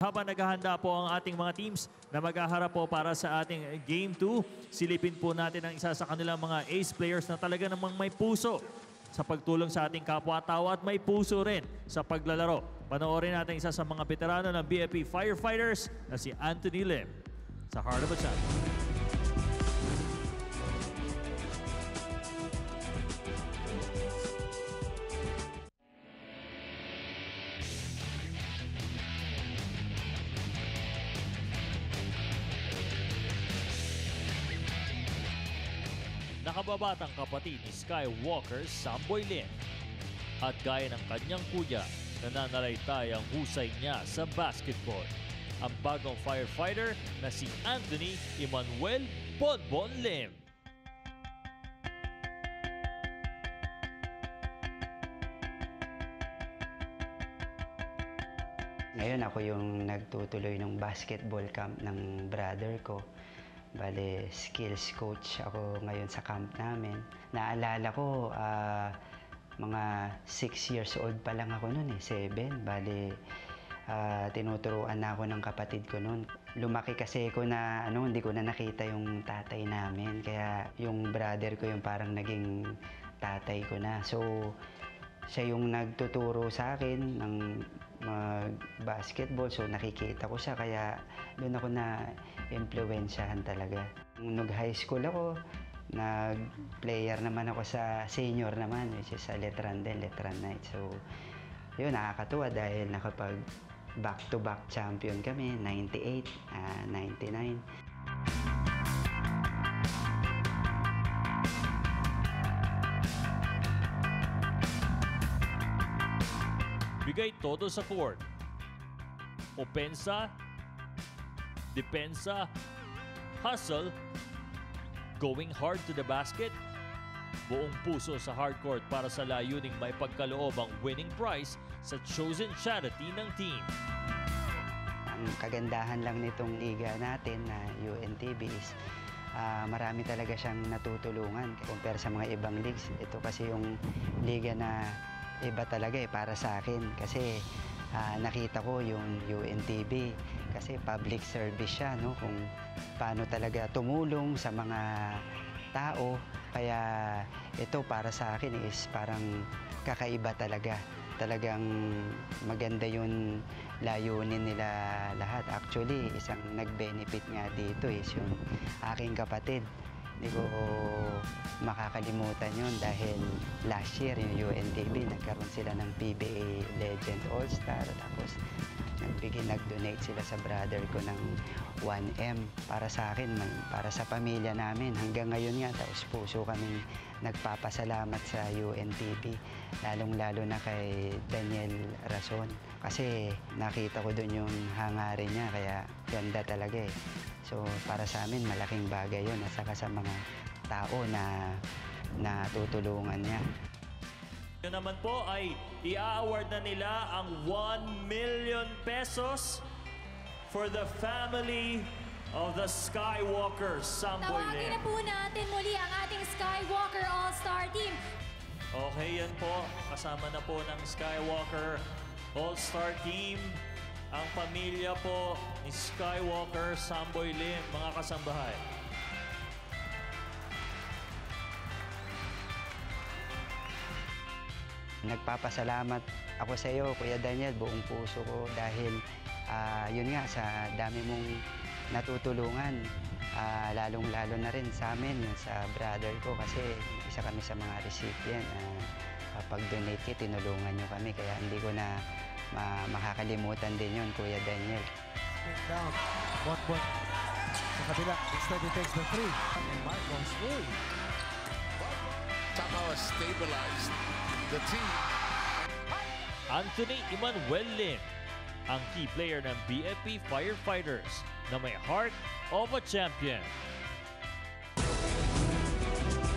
Habang naghahanda po ang ating mga teams na maghaharap po para sa ating Game 2, silipin po natin ang isa sa kanilang mga ace players na talaga namang may puso sa pagtulong sa ating kapwa-tao at may puso rin sa paglalaro. Panoorin natin isa sa mga veterano ng BFP Firefighters na si Anthony Lim sa Heart of a Champion. Nakababatang kapatid ni Skywalker Samboy Lim. At gaya ng kanyang kuya, nananalaytay ang husay niya sa basketball. Ang bagong firefighter na si Anthony Emmanuel Bonbon Lim. Ngayon ako yung nagtutuloy ng basketball camp ng brother ko. Bale, skills coach ako ngayon sa camp namin. Naalala ko, mga 6 years old pa lang ako noon 7. Bale, tinuturuan na ako ng kapatid ko noon. Lumaki kasi ako na hindi ko na nakita yung tatay namin. Kaya yung brother ko yung parang naging tatay ko na. So, siya yung nagtuturo sa akin ng mag-basketball. So nakikita ko siya kaya doon ako na-impluwensyahan talaga. Nung nag-high school ako, nag-player naman ako sa senior naman, which is sa Letran din, Letran Knight. So yun, nakakatuwa dahil nakapag back-to-back champion kami, 98, 99. Bigay todo sa court. Opensa, depensa, hustle, going hard to the basket, buong puso sa hardcourt para sa layuning may pagkaloob ang winning prize sa chosen charity ng team. Ang kagandahan lang nitong liga natin na UNTB is marami talaga siyang natutulungan compare sa mga ibang leagues. Ito kasi yung liga na iba talaga para sa akin kasi nakita ko yung UNTB kasi public service siya, kung paano talaga tumulong sa mga tao. Kaya ito para sa akin is parang kakaiba talaga. Talagang maganda yung layunin nila lahat. Actually, isang nag-benefit nga dito is yung aking kapatid. Hindi ko makakalimutan yun dahil last year yung UNTB nagkaroon sila ng PBA Legend All-Star tapos nag-donate sila sa brother ko ng 1M para sa akin, para sa pamilya namin. Hanggang ngayon nga, taos puso kaming nagpapasalamat sa UNTB, lalong-lalo na kay Daniel Rason. Kasi nakita ko doon yung hangarin niya, kaya ganda talaga . So para sa amin, malaking bagay yun at saka sa mga tao na natutulungan niya. Yun naman po ay i-award na nila ang 1 million pesos for the family of the Skywalker Samboy Lim. Tawagin na po natin muli ang ating Skywalker All-Star Team. Okay, yan po. Kasama na po ng Skywalker All-Star Team ang pamilya po ni Skywalker Samboy Lim, mga kasambahay. Nagpapasalamat ako sa iyo, Kuya Daniel, buong puso ko dahil yun nga, sa dami mong natutulungan, lalong-lalo na rin sa amin, sa brother ko kasi isa kami sa mga recipient. Kapag donate tinulungan nyo kami kaya hindi ko na makakalimutan din yun, Kuya Daniel. Down, 1 point. Sa kabila, instead he takes the 3. And Marcos Uy. Somehow stabilized the team. Anthony Emmanuel Lim, ang key player ng BFP Firefighters na may heart of a champion.